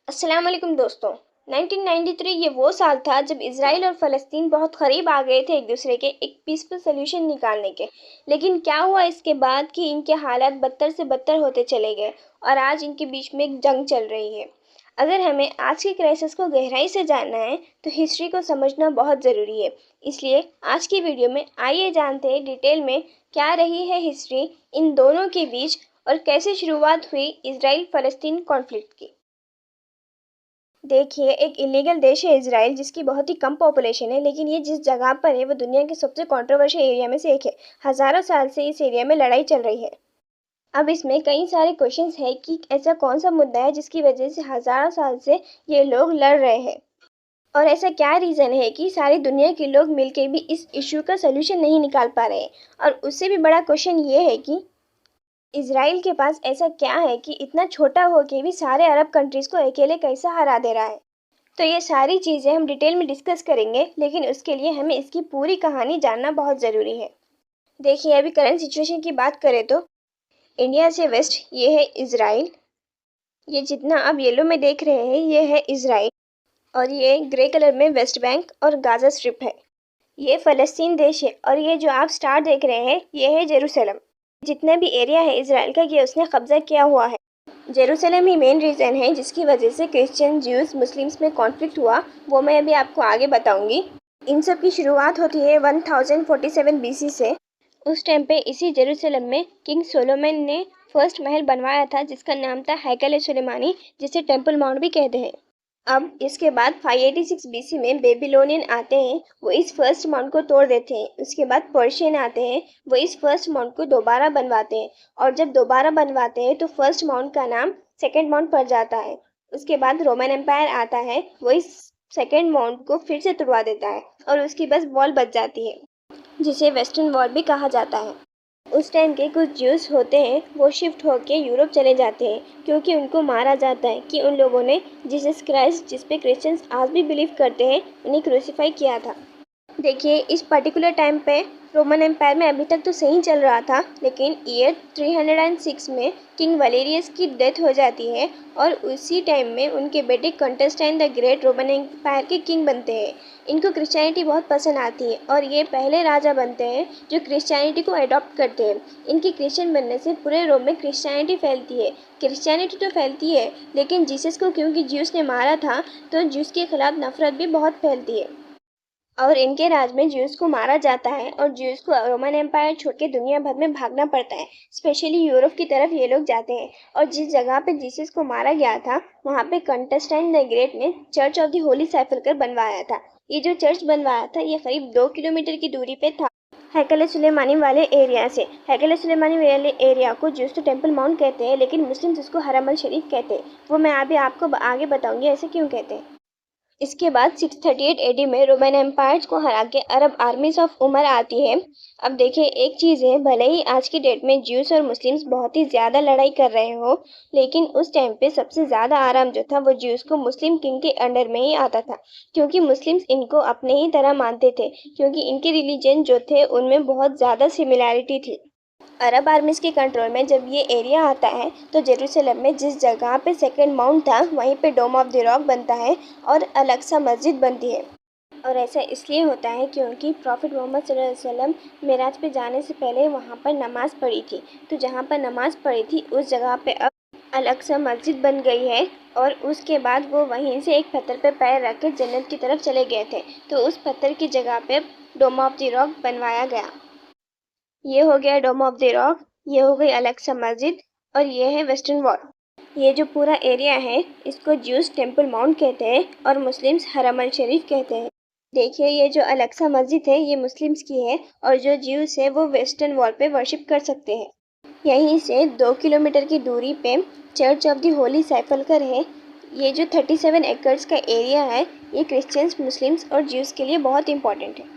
अस्सलाम वालेकुम दोस्तों। 1993 ये वो साल था जब इसराइल और फ़लस्तीन बहुत करीब आ गए थे एक दूसरे के एक पीसफुल सल्यूशन निकालने के। लेकिन क्या हुआ इसके बाद कि इनके हालात बदतर से बदतर होते चले गए और आज इनके बीच में एक जंग चल रही है। अगर हमें आज के क्राइसिस को गहराई से जानना है तो हिस्ट्री को समझना बहुत ज़रूरी है। इसलिए आज की वीडियो में आइए जानते हैं डिटेल में क्या रही है हिस्ट्री इन दोनों के बीच और कैसे शुरुआत हुई इसराइल फ़लस्तीन कॉन्फ्लिक्ट की। देखिए, एक इलीगल देश है इज़राइल जिसकी बहुत ही कम पॉपुलेशन है, लेकिन ये जिस जगह पर है वो दुनिया के सबसे कंट्रोवर्शियल एरिया में से एक है। हज़ारों साल से इस एरिया में लड़ाई चल रही है। अब इसमें कई सारे क्वेश्चंस हैं कि ऐसा कौन सा मुद्दा है जिसकी वजह से हज़ारों साल से ये लोग लड़ रहे हैं और ऐसा क्या रीज़न है कि सारी दुनिया के लोग मिलकर भी इस इशू का सलूशन नहीं निकाल पा रहे हैं। और उससे भी बड़ा क्वेश्चन ये है कि इज़राइल के पास ऐसा क्या है कि इतना छोटा होके भी सारे अरब कंट्रीज़ को अकेले कैसा हरा दे रहा है। तो ये सारी चीज़ें हम डिटेल में डिस्कस करेंगे, लेकिन उसके लिए हमें इसकी पूरी कहानी जानना बहुत ज़रूरी है। देखिए, अभी करंट सिचुएशन की बात करें तो इंडिया से वेस्ट ये है इज़राइल। ये जितना आप येलो में देख रहे हैं ये है इज़राइल और ये ग्रे कलर में वेस्ट बैंक और गाज़ा स्ट्रिप है। ये फ़लस्तीन देश है और ये जो आप स्टार देख रहे हैं ये है जेरूसलम। जितना भी एरिया है इज़राइल का ये उसने कब्जा किया हुआ है। जेरूसलम ही मेन रीज़न है जिसकी वजह से क्रिश्चियन, ज्यूज़, मुस्लिम्स में कॉन्फ्लिक्ट हुआ, वो मैं अभी आपको आगे बताऊंगी। इन सब की शुरुआत होती है 1047 बीसी से। उस टाइम पे इसी जेरूसलम में किंग सोलोमन ने फर्स्ट महल बनवाया था जिसका नाम था हैकल सुलेमानी, जिसे टेम्पल माउंट भी कहते हैं। अब इसके बाद 586 बीसी में बेबीलोनियन आते हैं, वो इस फर्स्ट माउंट को तोड़ देते हैं। उसके बाद पर्शियन आते हैं, वो इस फर्स्ट माउंट को दोबारा बनवाते हैं और जब दोबारा बनवाते हैं तो फर्स्ट माउंट का नाम सेकेंड माउंट पड़ जाता है। उसके बाद रोमन एम्पायर आता है, वो इस सेकेंड माउंट को फिर से तुड़वा देता है और उसकी बस वॉल बच जाती है जिसे वेस्टर्न वॉल भी कहा जाता है। उस टाइम के कुछ ज्यूस होते हैं वो शिफ्ट होके यूरोप चले जाते हैं क्योंकि उनको मारा जाता है कि उन लोगों ने जीसस क्राइस्ट, जिस पे क्रिश्चियंस आज भी बिलीव करते हैं, उन्हें क्रूसीफाई किया था। देखिए, इस पर्टिकुलर टाइम पे रोमन एम्पायर में अभी तक तो सही चल रहा था, लेकिन ईयर 306 में किंग वलेरियस की डेथ हो जाती है और उसी टाइम में उनके बेटे कंटेस्टाइन द ग्रेट रोमन एम्पायर के किंग बनते हैं। इनको क्रिश्चियनिटी बहुत पसंद आती है और ये पहले राजा बनते हैं जो क्रिश्चियनिटी को अडॉप्ट करते हैं। इनके क्रिश्चियन बनने से पूरे रोम में क्रिश्चियनिटी फैलती है। क्रिश्चियनिटी तो फैलती है, लेकिन जीसस को क्योंकि ज्यूस ने मारा था तो ज्यूस के खिलाफ नफरत भी बहुत फैलती है और इनके राज में ज्यूस को मारा जाता है और ज्यूस को रोमन एम्पायर छोड़ के दुनिया भर में भागना पड़ता है। स्पेशली यूरोप की तरफ ये लोग जाते हैं और जिस जगह पे जीसस को मारा गया था वहाँ पे कंटेस्टाइन द ग्रेट ने चर्च ऑफ द होली सेपल्कर बनवाया था। ये जो चर्च बनवाया था ये करीब 2 किलोमीटर की दूरी पे था हैकल सुलेमानी वाले एरिया से। हैकल सुलेमानी वाले एरिया को ज्यूस तो टेम्पल माउंट कहते हैं, लेकिन मुस्लिम्स उसको हरम अल शरीफ कहते हैं। वो मैं अभी आपको आगे बताऊंगी ऐसे क्यों कहते हैं। इसके बाद 638 एडी में रोमन एम्पायर को हरा के अरब आर्मीज ऑफ उमर आती है। अब देखिए, एक चीज़ है, भले ही आज की डेट में ज्यूस और मुस्लिम्स बहुत ही ज़्यादा लड़ाई कर रहे हो, लेकिन उस टाइम पे सबसे ज़्यादा आराम जो था वो ज्यूस को मुस्लिम किंग के अंडर में ही आता था क्योंकि मुस्लिम्स इनको अपने ही तरह मानते थे, क्योंकि इनके रिलीजन जो थे उनमें बहुत ज़्यादा सिमिलैरिटी थी। अरब आर्मीज के कंट्रोल में जब ये एरिया आता है तो जेरूसलम में जिस जगह पे सेकंड माउंट था वहीं पे डोम ऑफ द रॉक बनता है और अल-अक्सा मस्जिद बनती है। और ऐसा इसलिए होता है क्योंकि प्रॉफिट मोहम्मद सल्लल्लाहु अलैहि वसल्लम मेराज पे जाने से पहले वहाँ पर नमाज़ पढ़ी थी। तो जहाँ पर नमाज़ पढ़ी थी उस जगह पे अब अल-अक्सा मस्जिद बन गई है और उसके बाद वो वहीं से एक पत्थर पे पैर रख के जन्नत की तरफ चले गए थे, तो उस पत्थर की जगह पे डोम ऑफ द रॉक बनवाया गया। ये हो गया डोम ऑफ द रॉक, ये हो गई अलेक्सा मस्जिद और ये है वेस्टर्न वॉल। ये जो पूरा एरिया है इसको ज्यूस टेम्पल माउंट कहते हैं और मुस्लिम्स हरम अल शरीफ कहते हैं। देखिए, ये जो अलेक्सा मस्जिद है ये मुस्लिम्स की है और जो ज्यूस है वो वेस्टर्न वॉल पे वर्शिप कर सकते हैं। यहीं से 2 किलोमीटर की दूरी पे चर्च ऑफ द होली सेपल्कर है। ये जो 37 एकर्स का एरिया है ये क्रिश्चियंस, मुस्लिम्स और ज्यूस के लिए बहुत इंपॉर्टेंट है।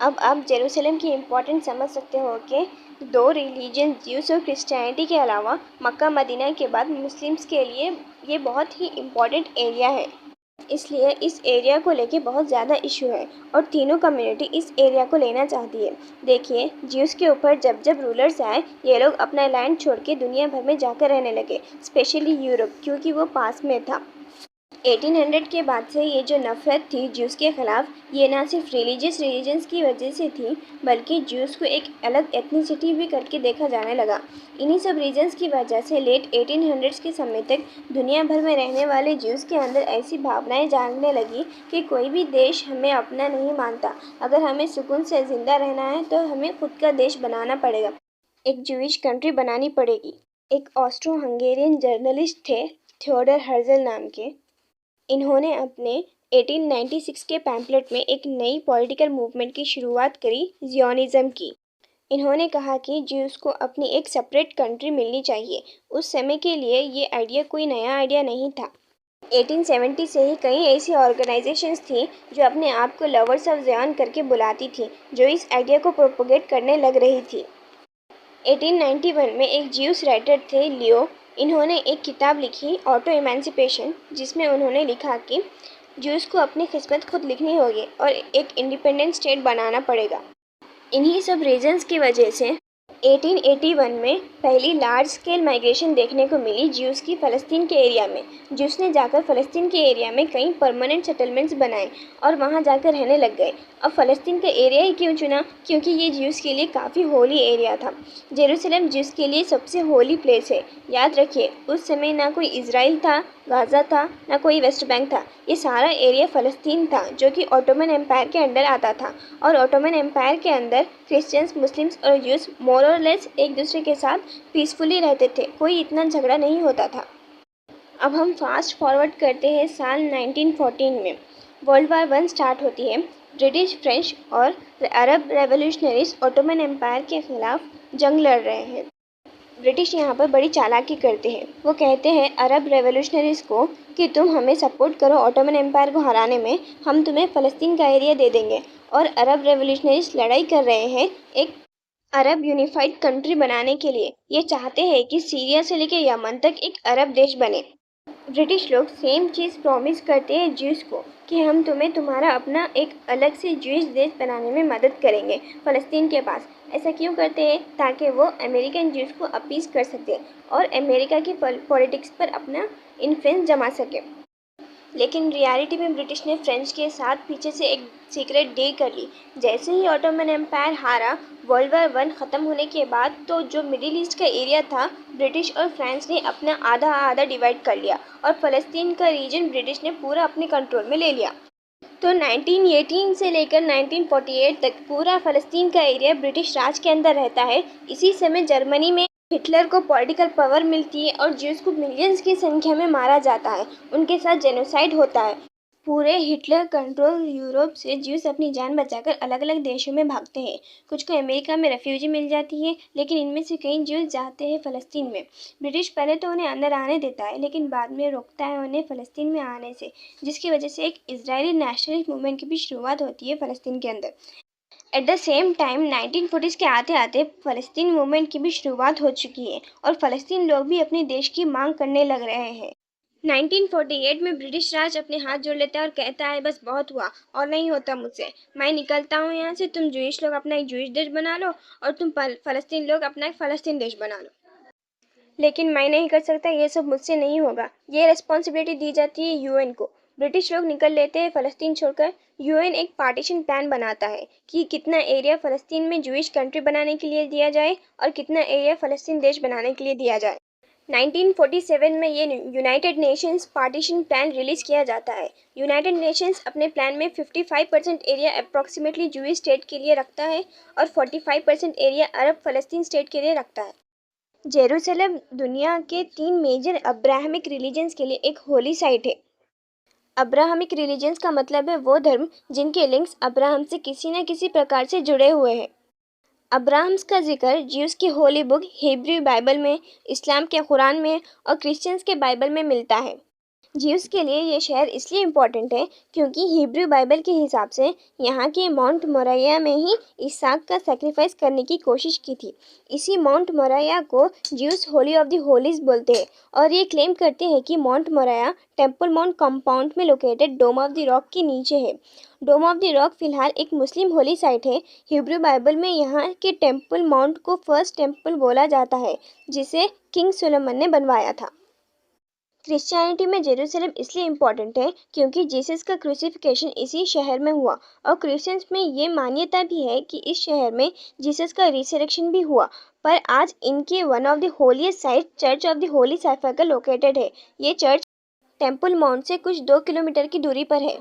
अब आप जेरूसलम की इम्पोर्टेंस समझ सकते हो कि दो रिलीजन, ज्यूस और क्रिश्चियनिटी के अलावा मक्का मदीना के बाद मुस्लिम्स के लिए ये बहुत ही इम्पोर्टेंट एरिया है। इसलिए इस एरिया को लेके बहुत ज़्यादा इशू है और तीनों कम्युनिटी इस एरिया को लेना चाहती है। देखिए, ज्यूस के ऊपर जब जब रूलर्स आए ये लोग अपना लैंड छोड़ के दुनिया भर में जाकर रहने लगे, स्पेशली यूरोप, क्योंकि वो पास में था। 1800 के बाद से ये जो नफ़रत थी ज्यूज़ के ख़िलाफ़, ये ना सिर्फ रीजन्स की वजह से थी, बल्कि ज्यूज़ को एक अलग एथनिसिटी भी करके देखा जाने लगा। इन्हीं सब रीजन्स की वजह से लेट 1800s के समय तक दुनिया भर में रहने वाले ज्यूज़ के अंदर ऐसी भावनाएं जागने लगी कि कोई भी देश हमें अपना नहीं मानता। अगर हमें सुकून से ज़िंदा रहना है तो हमें खुद का देश बनाना पड़ेगा, एक ज्यूइश कंट्री बनानी पड़ेगी। एक ऑस्ट्रो हंगेरियन जर्नलिस्ट थे, थियोडर हर्जल नाम के। इन्होंने अपने 1896 के पैम्फलेट में एक नई पॉलिटिकल मूवमेंट की शुरुआत करी, ज़ियोनिज़्म की। इन्होंने कहा कि ज्यूज़ को अपनी एक सेपरेट कंट्री मिलनी चाहिए। उस समय के लिए ये आइडिया कोई नया आइडिया नहीं था। 1870 से ही कई ऐसी ऑर्गेनाइजेशंस थी जो अपने आप को लवर्स ऑफ ज़ियोन करके बुलाती थी, जो इस आइडिया को प्रोपोगेट करने लग रही थी। 1891 में एक ज्यूस राइटर थे, लियो। इन्होंने एक किताब लिखी, ऑटो इमेंसिपेशन, जिसमें उन्होंने लिखा कि ज्यूस को अपनी किस्मत खुद लिखनी होगी और एक इंडिपेंडेंट स्टेट बनाना पड़ेगा। इन्हीं सब रीजंस की वजह से 1881 में पहली लार्ज स्केल माइग्रेशन देखने को मिली ज्यूस की फ़लस्तीन के एरिया में। ज्यूस ने जाकर फ़लस्तीन के एरिया में कई परमानेंट सेटलमेंट्स बनाए और वहाँ जाकर रहने लग गए। अब फ़लस्तीन का एरिया ही क्यों चुना? क्योंकि ये ज्यूस के लिए काफ़ी होली एरिया था। जेरूसलम ज्यूस के लिए सबसे होली प्लेस है। याद रखिए, उस समय ना कोई इज़राइल था, गाज़ा था, ना कोई वेस्ट बैंक था। ये सारा एरिया फ़लस्तीन था, जो कि ऑटोमन एम्पायर के अंडर आता था। और ऑटोमन एम्पायर के अंदर क्रिश्चियंस, मुस्लिम्स और ज्यूस मोर और लेस एक दूसरे के साथ पीसफुली रहते थे। कोई इतना झगड़ा नहीं होता था। अब हम फास्ट फॉरवर्ड करते हैं साल 1914 में। वर्ल्ड वार 1 स्टार्ट होती है। ब्रिटिश, फ्रेंच और अरब रेवोल्यूशनरीज ऑटोमन एम्पायर के खिलाफ जंग लड़ रहे हैं। ब्रिटिश यहाँ पर बड़ी चालाकी करते हैं। वो कहते हैं अरब रेवोल्यूशनरीज़ को कि तुम हमें सपोर्ट करो ऑटोमन एम्पायर को हराने में, हम तुम्हें फ़लस्तीन का एरिया दे देंगे। और अरब रेवोल्यूशनरीज़ लड़ाई कर रहे हैं एक अरब यूनिफाइड कंट्री बनाने के लिए। ये चाहते हैं कि सीरिया से लेकर यमन तक एक अरब देश बने। ब्रिटिश लोग सेम चीज़ प्रॉमिस करते हैं ज्यूज़ को कि हम तुम्हें तुम्हारा अपना एक अलग से ज्यूइश देश बनाने में मदद करेंगे फ़लस्तीन के पास। ऐसा क्यों करते हैं? ताकि वो अमेरिकन ज्यूज़ को अपीस कर सके और अमेरिका की पॉलिटिक्स पर अपना इन्फ्लुएंस जमा सके। लेकिन रियलिटी में ब्रिटिश ने फ्रेंच के साथ पीछे से एक सीक्रेट डील कर ली। जैसे ही ऑटोमन एम्पायर हारा, वर्ल्ड वार 1 ख़त्म होने के बाद, तो जो मिडिल ईस्ट का एरिया था, ब्रिटिश और फ्रांस ने अपना आधा आधा डिवाइड कर लिया और फ़लस्तीन का रीजन ब्रिटिश ने पूरा अपने कंट्रोल में ले लिया। तो 1918 से लेकर 1948 तक पूरा फ़लस्तीन का एरिया ब्रिटिश राज के अंदर रहता है। इसी समय जर्मनी में हिटलर को पॉलिटिकल पावर मिलती है और ज्यूज़ को मिलियंस की संख्या में मारा जाता है। उनके साथ जेनोसाइड होता है। पूरे हिटलर कंट्रोल यूरोप से ज्यूज़ अपनी जान बचाकर अलग अलग देशों में भागते हैं। कुछ को अमेरिका में रेफ्यूजी मिल जाती है, लेकिन इनमें से कई ज्यूज़ जाते हैं फ़लस्तीन में। ब्रिटिश पहले तो उन्हें अंदर आने देता है, लेकिन बाद में रोकता है उन्हें फ़लस्तीन में आने से, जिसकी वजह से एक इजरायली नेशनलिस्ट मूवमेंट की भी शुरुआत होती है फ़लस्तीन के अंदर। At the same time 1940s के आते आते फ़लस्तीन मूवमेंट की भी शुरुआत हो चुकी है और फ़लस्तीन लोग भी अपने देश की मांग करने लग रहे हैं। 1948 में ब्रिटिश राज अपने हाथ जोड़ लेता है और कहता है बस बहुत हुआ और नहीं होता मुझसे, मैं निकलता हूँ यहाँ से। तुम जूइश लोग अपना एक जूइश देश बना लो और तुम फ़लस्तीन लोग अपना एक फ़लस्तीन देश बना लो। लेकिन मैं नहीं कर सकता, ये सब मुझसे नहीं होगा। ये रिस्पॉन्सिबिलिटी दी जाती है यूएन को। ब्रिटिश लोग निकल लेते हैं फ़लस्तीन छोड़कर। यूएन एक पार्टीशन प्लान बनाता है कि कितना एरिया फ़लस्तीन में जूइश कंट्री बनाने के लिए दिया जाए और कितना एरिया फ़लस्तीन देश बनाने के लिए दिया जाए। 1947 में ये United Nations partition plan release किया जाता है। यूनाइटेड नेशंस अपने प्लान में 55% एरिया अप्रॉक्सीमेटली जूइश स्टेट के लिए रखता है और 45% एरिया अरब फ़लस्तीन स्टेट के लिए रखता है। जेरूसलम दुनिया के 3 मेजर अब्राहमिक रिलीजन्स के लिए एक होली साइट है। अब्राहमिक रिलीजन्स का मतलब है वो धर्म जिनके लिंक्स अब्राहम से किसी न किसी प्रकार से जुड़े हुए हैं। अब्राहम्स का जिक्र ज्यूज़ की होली बुक हिब्रू बाइबल में, इस्लाम के कुरान में और क्रिश्चियंस के बाइबल में मिलता है। ज्यूज़ के लिए ये शहर इसलिए इम्पोर्टेंट है क्योंकि हिब्रू बाइबल के हिसाब से यहाँ के माउंट मोरिया में ही इसहाक का सैक्रिफाइस करने की कोशिश की थी। इसी माउंट मोरिया को Jews holy of the holies बोलते हैं और ये क्लेम करते हैं कि mount Moriah temple mount compound में located dome of the rock के नीचे है। डोम ऑफ द रॉक फिलहाल एक मुस्लिम होली साइट है। हिब्रू बाइबल में यहाँ के टेम्पल माउंट को फर्स्ट टेम्पल बोला जाता है, जिसे किंग सोलोमन ने बनवाया था। क्रिश्चियनिटी में जेरूसलम इसलिए इम्पोर्टेंट है क्योंकि जीसस का क्रूसिफिकेशन इसी शहर में हुआ, और क्रिश्चियंस में ये मान्यता भी है कि इस शहर में जीसस का रिसरेक्शन भी हुआ। पर आज इनके one of the holiest site church of the holy sepulchre located है। ये चर्च टेम्पल माउंट से कुछ 2 किलोमीटर की दूरी पर है।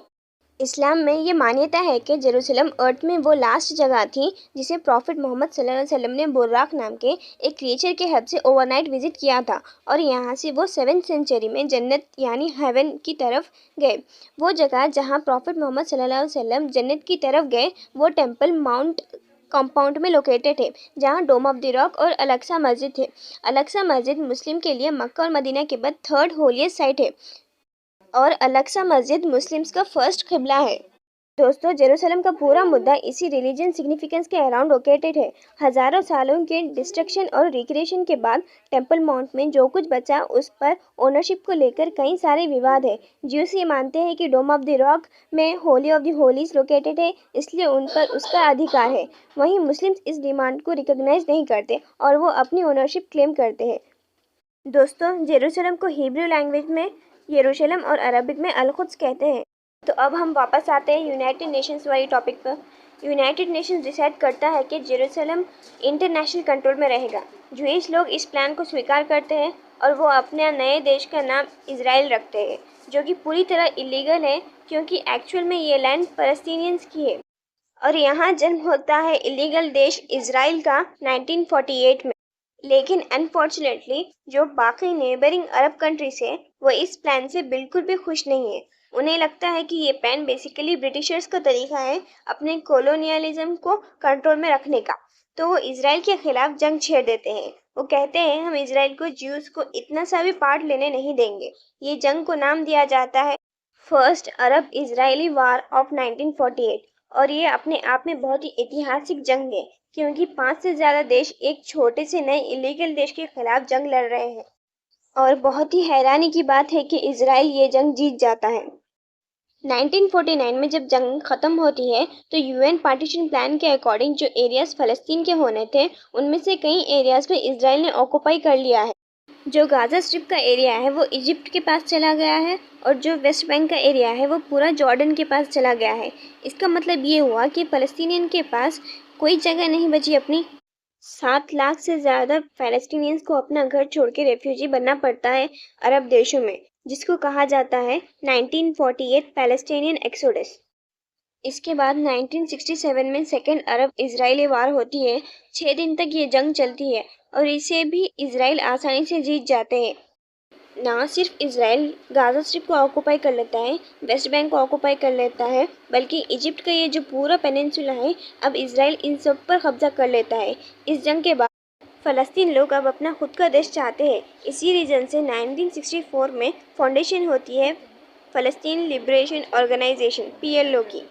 इस्लाम में ये मान्यता है कि जेरूसलम अर्थ में वो लास्ट जगह थी जिसे प्रॉफिट मोहम्मद सल्लल्लाहु अलैहि वसल्लम ने बुर्राक नाम के एक क्रिएचर के हेल्प से ओवरनाइट विजिट किया था, और यहाँ से वो 7th सेंचुरी में जन्नत यानी हेवन की तरफ गए। वो जगह जहाँ प्रॉफिट मोहम्मद सल्लल्लाहु अलैहि वसल्लम जन्नत की तरफ गए वो टेम्पल माउंट कंपाउंड में लोकेटेड है, जहाँ डोम ऑफ द रॉक और अलक्सा मस्जिद है। अलक्सा मस्जिद मुस्लिम के लिए मक्का और मदीना के बाद थर्ड होलीस्ट साइट है, और अलक्सा मस्जिद मुस्लिम्स का फर्स्ट किबला है। दोस्तों, जेरूसलम का पूरा मुद्दा इसी रिलीजियन सिग्निफिकेंस के अराउंड लोकेटेड है। हजारों सालों के डिस्ट्रक्शन और रिक्रिएशन के बाद टेम्पल माउंट में जो कुछ बचा उस पर ओनरशिप को लेकर कई सारे विवाद है। ज्यूस ये मानते हैं कि डोम ऑफ द रॉक में Holi of the Holis located है, इसलिए उन पर उसका अधिकार है। वहीं मुस्लिम्स इस डिमांड को रिकॉग्नाइज नहीं करते और वो अपनी ओनरशिप क्लेम करते हैं। दोस्तों, जेरूसलम को हिब्रू लैंग्वेज में यरूशलेम और अरबिक में अल-कुद्स कहते हैं। तो अब हम वापस आते हैं यूनाइटेड नेशंस वाली टॉपिक पर। यूनाइटेड नेशंस डिसाइड करता है कि जेरूसलम इंटरनेशनल कंट्रोल में रहेगा। ज्यूइश लोग इस प्लान को स्वीकार करते हैं और वो अपने नए देश का नाम इजराइल रखते हैं, जो कि पूरी तरह इलीगल है क्योंकि एक्चुअल में ये लैंड फलस्तीनियंस की है। और यहाँ जन्म होता है इलीगल देश इजराइल का 1948 में। लेकिन अनफॉर्चुनेटली जो बाकी नेबरिंग अरब कंट्रीज हैं वो इस प्लान से बिल्कुल भी खुश नहीं है। उन्हें लगता है कि ये प्लान बेसिकली ब्रिटिशर्स का तरीका है अपने कॉलोनियलिज्म को कंट्रोल में रखने का, तो वो इसराइल के खिलाफ जंग छेड़ देते हैं। वो कहते हैं हम इसराइल को ज्यूज को इतना सा भी पार्ट लेने नहीं देंगे। ये जंग को नाम दिया जाता है first Arab Israeli war of 1948, और ये अपने आप में बहुत ही ऐतिहासिक जंग है क्योंकि 5 से ज़्यादा देश एक छोटे से नए इलीगल देश के खिलाफ जंग लड़ रहे हैं। और बहुत ही हैरानी की बात है कि इजराइल ये जंग जीत जाता है। 1949 में जब जंग खत्म होती है तो यूएन पार्टीशन प्लान के अकॉर्डिंग जो एरियाज फ़लस्तीन के होने थे उनमें से कई एरियाज में इजराइल ने ऑक्यूपाई कर लिया है। जो गाज़ा स्ट्रिप का एरिया है वो इजिप्ट के पास चला गया है, और जो वेस्ट बैंक का एरिया है वो पूरा जॉर्डन के पास चला गया है। इसका मतलब ये हुआ कि फ़लस्तीनियन के पास कोई जगह नहीं बची अपनी। 7 लाख से ज़्यादा फ़लस्तीनियंस को अपना घर छोड़ के रेफ्यूजी बनना पड़ता है अरब देशों में, जिसको कहा जाता है 1948 पैलेस्टीनियन एक्सोडस। इसके बाद 1967 में सेकेंड अरब इजरायली वार होती है। 6 दिन तक ये जंग चलती है और इसे भी इजराइल आसानी से जीत जाते हैं। ना सिर्फ इजराइल गाज़ा स्ट्रिप को ऑक्यूपाई कर लेता है, वेस्ट बैंक को ऑक्यूपाई कर लेता है, बल्कि इजिप्ट का ये जो पूरा पेनिनसुला है अब इजराइल इन सब पर कब्जा कर लेता है। इस जंग के बाद फ़लस्तीन लोग अब अपना खुद का देश चाहते हैं। इसी रीज़न से 1964 में फाउंडेशन होती है फ़लस्तीन लिबरेशन ऑर्गेनाइजेशन PLO की।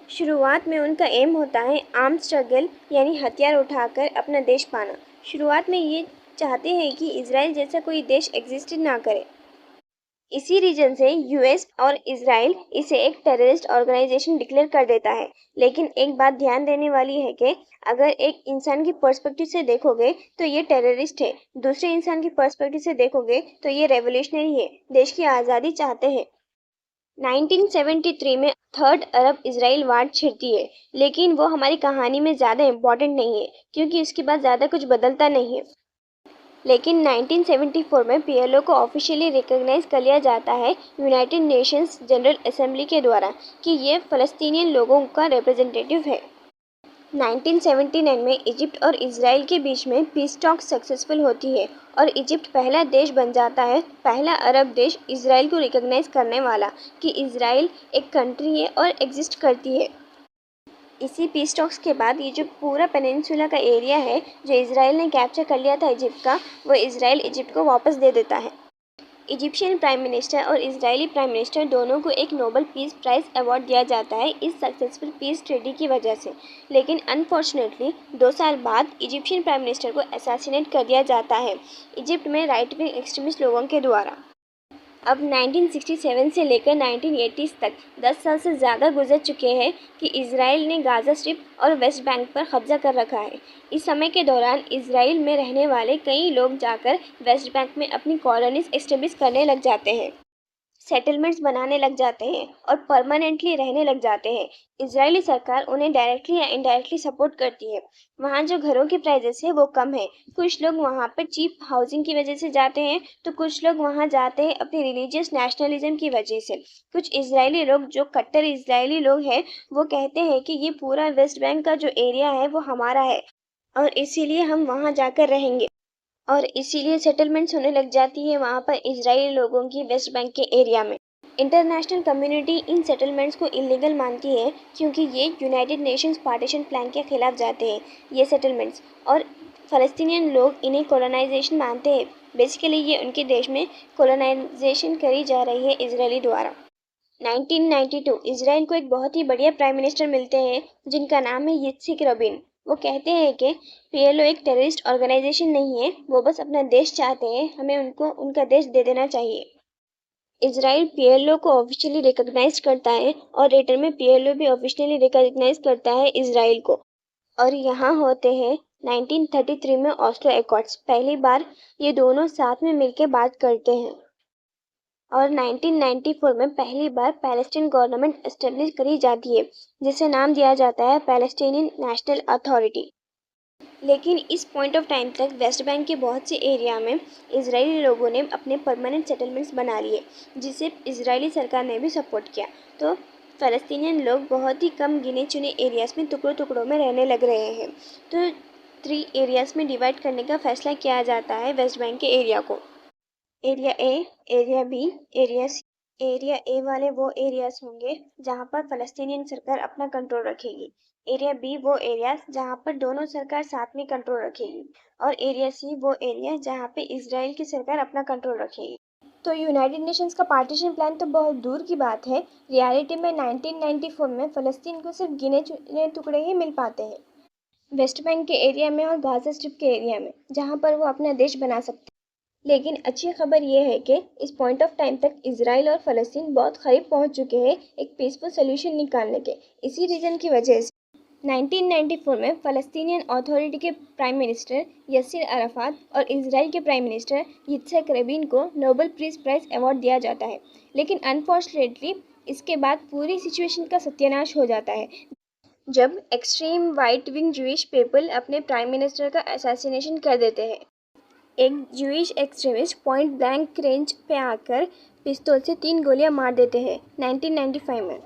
शुरुआत में उनका एम होता है आर्म स्ट्रगल यानी हथियार उठाकर अपना देश पाना। शुरुआत में ये चाहते हैं कि इजराइल जैसा कोई देश एग्जिस्ट ना करे। इसी रीजन से यूएस और इजराइल इसे एक टेररिस्ट ऑर्गेनाइजेशन डिक्लेयर कर देता है। लेकिन एक बात ध्यान देने वाली है कि अगर एक इंसान की पर्सपेक्टिव से देखोगे तो ये टेररिस्ट है, दूसरे इंसान की पर्सपेक्टिव से देखोगे तो ये रेवोल्यूशनरी है, देश की आज़ादी चाहते हैं। 1973 में थर्ड अरब इजराइल वार छिड़ती है, लेकिन वो हमारी कहानी में ज़्यादा इम्पोर्टेंट नहीं है क्योंकि उसके बाद ज़्यादा कुछ बदलता नहीं है। लेकिन 1974 में PLO को ऑफिशियली रिकॉग्नाइज कर लिया जाता है यूनाइटेड नेशंस जनरल असेंबली के द्वारा कि ये फ़लस्तीनियन लोगों का रिप्रेजेंटेटिव है। 1979 में इजिप्ट और इजराइल के बीच में पीस टॉक सक्सेसफुल होती है और इजिप्ट पहला देश बन जाता है, पहला अरब देश इजराइल को रिकॉग्नाइज करने वाला कि इजराइल एक कंट्री है और एग्जिस्ट करती है। इसी पीस टॉक्स के बाद ये जो पूरा पेनिनसुला का एरिया है जो इजराइल ने कैप्चर कर लिया था इजिप्ट का, वो इजराइल इजिप्ट को वापस दे देता है। इजिप्शियन प्राइम मिनिस्टर और इजरायली प्राइम मिनिस्टर दोनों को एक नोबेल पीस प्राइज़ अवार्ड दिया जाता है इस सक्सेसफुल पीस ट्रीटी की वजह से। लेकिन अनफॉर्चुनेटली 2 साल बाद इजिप्शियन प्राइम मिनिस्टर को असैसिनेट कर दिया जाता है इजिप्ट में राइट विंग एक्सट्रीमिस्ट लोगों के द्वारा। अब 1967 से लेकर 1980s तक 10 साल से ज़्यादा गुजर चुके हैं कि इजराइल ने गाज़ा स्ट्रिप और वेस्ट बैंक पर कब्जा कर रखा है। इस समय के दौरान इजराइल में रहने वाले कई लोग जाकर वेस्ट बैंक में अपनी कॉलोनीज एस्टेब्लिश करने लग जाते हैं, सेटलमेंट्स बनाने लग जाते हैं और परमानेंटली रहने लग जाते हैं। इजरायली सरकार उन्हें डायरेक्टली या इनडायरेक्टली सपोर्ट करती है। वहाँ जो घरों की प्राइजेस है वो कम है। कुछ लोग वहाँ पर चीप हाउसिंग की वजह से जाते हैं, तो कुछ लोग वहाँ जाते हैं अपनी रिलीजियस नेशनलिज्म की वजह से। कुछ इजरायली लोग जो कट्टर इजरायली लोग हैं वो कहते हैं कि ये पूरा वेस्ट बैंक का जो एरिया है वो हमारा है और इसीलिए हम वहाँ जाकर रहेंगे, और इसीलिए सेटलमेंट्स होने लग जाती है वहाँ पर इजरायली लोगों की वेस्ट बैंक के एरिया में। इंटरनेशनल कम्युनिटी इन सेटलमेंट्स को इलीगल मानती है क्योंकि ये यूनाइटेड नेशंस पार्टीशन प्लान के खिलाफ जाते हैं ये सेटलमेंट्स, और फ़लस्तीनियन लोग इन्हें कॉलोनाइजेशन मानते हैं। बेसिकली ये उनके देश में कॉलोनाइजेशन करी जा रही है इजरायली द्वारा। 1992 इजराइल को एक बहुत ही बढ़िया प्राइम मिनिस्टर मिलते हैं जिनका नाम है यित्सिक रबिन। वो कहते हैं कि पीएलओ एक टेररिस्ट ऑर्गेनाइजेशन नहीं है, वो बस अपना देश चाहते हैं, हमें उनको उनका देश दे देना चाहिए। इजराइल पीएलओ को ऑफिशियली रिकॉग्नाइज करता है और रिटर्न में पीएलओ भी ऑफिशियली रिकॉग्नाइज करता है इजराइल को। और यहाँ होते हैं 1933 में ऑस्लो एकॉर्ड्स। पहली बार ये दोनों साथ में मिलकर बात करते हैं और 1994 में पहली बार पैलेस्टीन गवर्नमेंट एस्टेब्लिश करी जाती है जिसे नाम दिया जाता है पैलेस्टीनियन नेशनल अथॉरिटी। लेकिन इस पॉइंट ऑफ टाइम तक वेस्ट बैंक के बहुत से एरिया में इजरायली लोगों ने अपने परमानेंट सेटलमेंट्स बना लिए जिसे इजरायली सरकार ने भी सपोर्ट किया। तो फ़लस्तीनियन लोग बहुत ही कम गिने चुने एरियाज़ में टुकड़ों टुकड़ों में रहने लग रहे हैं। तो 3 एरियाज़ में डिवाइड करने का फैसला किया जाता है वेस्ट बैंक के एरिया को। Area A, area B, area C. Area A वाले वो एरियाज होंगे जहाँ पर फ़लस्तीनियन सरकार अपना कंट्रोल रखेगी। एरिया बी वो एरियाज जहाँ पर दोनों सरकार साथ में कंट्रोल रखेगी, और एरिया सी वो एरिया जहाँ पे इजराइल की सरकार अपना कंट्रोल रखेगी। तो यूनाइटेड नेशंस का पार्टीशन प्लान तो बहुत दूर की बात है। रियलिटी में 1994 में फ़लस्तीन को सिर्फ गिने चुने टुकड़े ही मिल पाते हैं, वेस्ट बैंक के एरिया में और गाज़ा स्ट्रिप के एरिया में, जहाँ पर वो अपना देश बना सकते हैं। लेकिन अच्छी खबर यह है कि इस पॉइंट ऑफ टाइम तक इजराइल और फ़लस्तीन बहुत करीब पहुंच चुके हैं एक पीसफुल सोल्यूशन निकालने के। इसी रीजन की वजह से 1994 में फ़लस्तीनियन अथॉरिटी के प्राइम मिनिस्टर यासिर अराफात और इजराइल के प्राइम मिनिस्टर yitzhak रबीन को नोबेल पीस प्राइज़ अवार्ड दिया जाता है। लेकिन अनफॉर्चुनेटली इसके बाद पूरी सिचुएशन का सत्यानाश हो जाता है जब extreme white wing Jewish people अपने प्राइम मिनिस्टर का असैसिनेशन कर देते हैं। एक Jewish extremist point blank range पे आकर पिस्तौल से 3 गोलियां मार देते हैं 1995 में।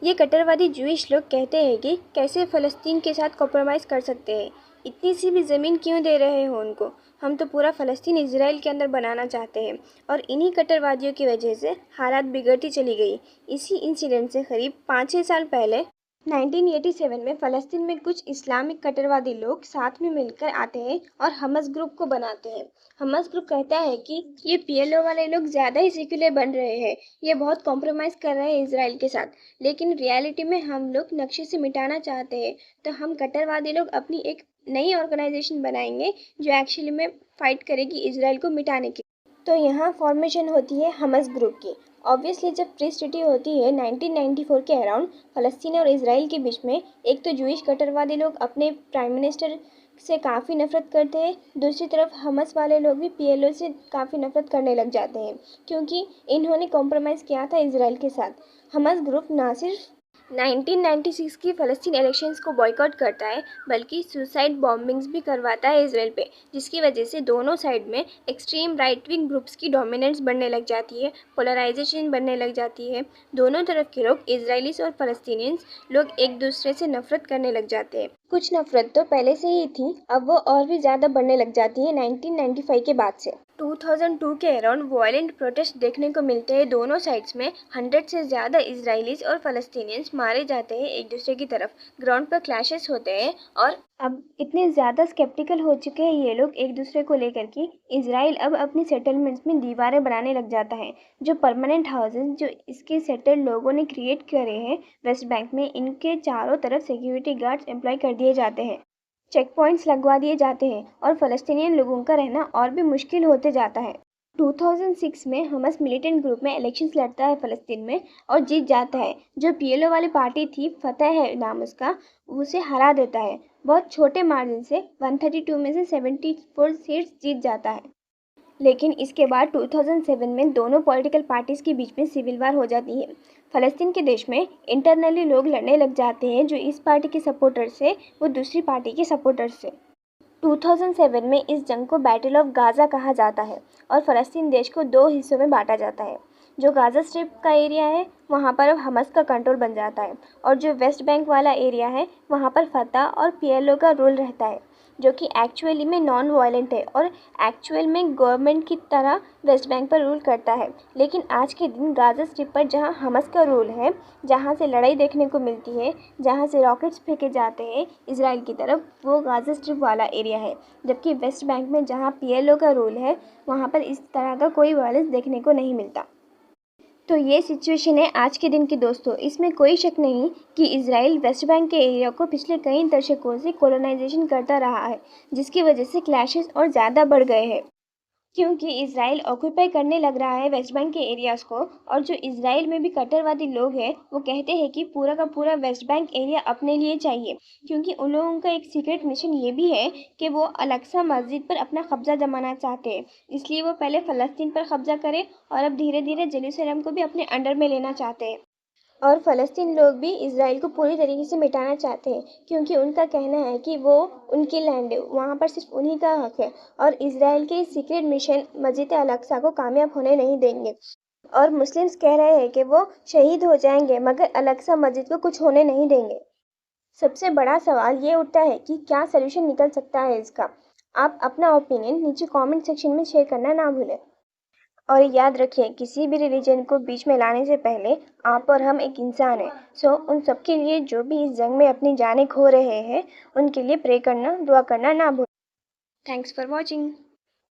ये कट्टरवादी जूइश लोग कहते हैं कि कैसे फ़लस्तीन के साथ कॉम्प्रोमाइज़ कर सकते हैं, इतनी सी भी ज़मीन क्यों दे रहे हो उनको, हम तो पूरा फ़लस्तीन इजराइल के अंदर बनाना चाहते हैं। और इन्हीं कट्टरवादियों की वजह से हालात बिगड़ती चली गई। इसी इंसिडेंट से करीब 5-6 साल पहले 1987 में फ़लस्तीन में कुछ इस्लामिक कट्टरवादी लोग साथ में मिलकर आते हैं और हमस ग्रुप को बनाते हैं। हमस ग्रुप कहता है कि ये पीएलओ वाले लोग ज़्यादा ही सेक्युलर बन रहे हैं, ये बहुत कॉम्प्रोमाइज़ कर रहे हैं इजराइल के साथ, लेकिन रियलिटी में हम लोग नक्शे से मिटाना चाहते हैं। तो हम कट्टरवादी लोग अपनी एक नई ऑर्गेनाइजेशन बनाएंगे जो एक्चुअली में फ़ाइट करेगी इजराइल को मिटाने की। तो यहाँ फॉर्मेशन होती है हमस ग्रुप की। ऑब्वियसली जब पीस ट्रीटी होती है 1994 के अराउंड फ़लस्तीन और इजराइल के बीच में, एक तो जूइश कट्टरवादी लोग अपने प्राइम मिनिस्टर से काफ़ी नफरत करते हैं, दूसरी तरफ हमस वाले लोग भी पीएलओ से काफ़ी नफरत करने लग जाते हैं क्योंकि इन्होंने कॉम्प्रोमाइज़ किया था इजराइल के साथ। हमस ग्रुप ना सिर्फ 1996 की फ़लस्तीन इलेक्शंस को बॉयकॉट करता है बल्कि सुसाइड बॉम्बिंग्स भी करवाता है इजराइल पे, जिसकी वजह से दोनों साइड में एक्सट्रीम राइट विंग ग्रुप्स की डोमिनेंस बढ़ने लग जाती है, पोलराइजेशन बढ़ने लग जाती है। दोनों तरफ के लोग, इजरायलीस और फ़लस्तीनियंस लोग एक दूसरे से नफरत करने लग जाते हैं। कुछ नफरत तो पहले से ही थी, अब वो और भी ज़्यादा बढ़ने लग जाती है 1995 के बाद से। 2002 के अराउंड वायलेंट प्रोटेस्ट देखने को मिलते हैं दोनों साइड्स में। 100 से ज़्यादा इजरायलीज और फ़लस्तीनियंस मारे जाते हैं एक दूसरे की तरफ, ग्राउंड पर क्लैशेस होते हैं। और अब इतने ज़्यादा स्केप्टिकल हो चुके हैं ये लोग एक दूसरे को लेकर कि इजराइल अब अपनी सेटलमेंट्स में दीवारें बनाने लग जाता है। जो परमानेंट हाउसेस जो इसके सेटल्ड लोगों ने क्रिएट करे हैं वेस्ट बैंक में, इनके चारों तरफ सिक्योरिटी गार्ड्स एम्प्लॉय कर दिए जाते हैं, चेक पॉइंट्स लगवा दिए जाते हैं और फ़लस्तीनियन लोगों का रहना और भी मुश्किल होते जाता है। 2006 में हमास मिलिटेंट ग्रुप में इलेक्शंस लड़ता है फ़लस्तीन में और जीत जाता है। जो पीएलओ वाली पार्टी थी, फतह है नाम उसका, उसे हरा देता है बहुत छोटे मार्जिन से। 132 में से 74 सीट्स जीत जाता है। लेकिन इसके बाद 2007 में दोनों पॉलिटिकल पार्टीज के बीच में सिविल वार हो जाती है। फ़लस्तीन के देश में इंटरनली लोग लड़ने लग जाते हैं, जो इस पार्टी के सपोर्टर से वो दूसरी पार्टी के सपोर्टर से। 2007 में इस जंग को बैटल ऑफ गाज़ा कहा जाता है और फ़लस्तीन देश को दो हिस्सों में बांटा जाता है। जो गाज़ा स्ट्रिप का एरिया है वहाँ पर अब हमास का कंट्रोल बन जाता है और जो वेस्ट बैंक वाला एरिया है वहाँ पर फतह और पीएलओ का रूल रहता है, जो कि एक्चुअली में नॉन वायलेंट है और एक्चुअल में गवर्नमेंट की तरह वेस्ट बैंक पर रूल करता है। लेकिन आज के दिन गाज़ा स्ट्रिप पर जहाँ हमास का रूल है, जहाँ से लड़ाई देखने को मिलती है, जहाँ से रॉकेट्स फेंके जाते हैं इसराइल की तरफ, वो गाज़ा स्ट्रिप वाला एरिया है। जबकि वेस्ट बैंक में जहाँ पीएलओ का रूल है वहाँ पर इस तरह का कोई वायलेंस देखने को नहीं मिलता। तो ये सिचुएशन है आज के दिन की दोस्तों। इसमें कोई शक नहीं कि इजराइल वेस्ट बैंक के एरिया को पिछले कई दशकों से कॉलोनाइजेशन करता रहा है, जिसकी वजह से क्लैशेस और ज़्यादा बढ़ गए हैं। क्योंकि इजराइल ऑक्यूपाई करने लग रहा है वेस्ट बैंक के एरियाज़ को, और जो इजराइल में भी कट्टरवादी लोग हैं वो कहते हैं कि पूरा का पूरा वेस्ट बैंक एरिया अपने लिए चाहिए। क्योंकि उन लोगों का एक सीक्रेट मिशन ये भी है कि वो अल-अक्सा मस्जिद पर अपना कब्जा जमाना चाहते हैं। इसलिए वो पहले फ़लस्तीन पर कब्जा करें और अब धीरे धीरे जेरूसलम को भी अपने अंडर में लेना चाहते हैं। और फ़लस्तीन लोग भी इजराइल को पूरी तरीके से मिटाना चाहते हैं, क्योंकि उनका कहना है कि वो उनकी लैंड है, वहाँ पर सिर्फ उन्हीं का हक है और इजराइल के इस सीक्रेट मिशन मस्जिद अल-अक्सा को कामयाब होने नहीं देंगे। और मुस्लिम्स कह रहे हैं कि वो शहीद हो जाएंगे मगर अल-अक्सा मस्जिद को कुछ होने नहीं देंगे। सबसे बड़ा सवाल ये उठता है कि क्या सलूशन निकल सकता है इसका। आप अपना ओपिनियन नीचे कमेंट सेक्शन में शेयर करना ना भूलें। और याद रखें, किसी भी रिलीजन को बीच में लाने से पहले आप और हम एक इंसान हैं। सो उन सब के लिए जो भी इस जंग में अपनी जानें खो रहे हैं, उनके लिए प्रे करना, दुआ करना ना भूलें। Thanks for watching.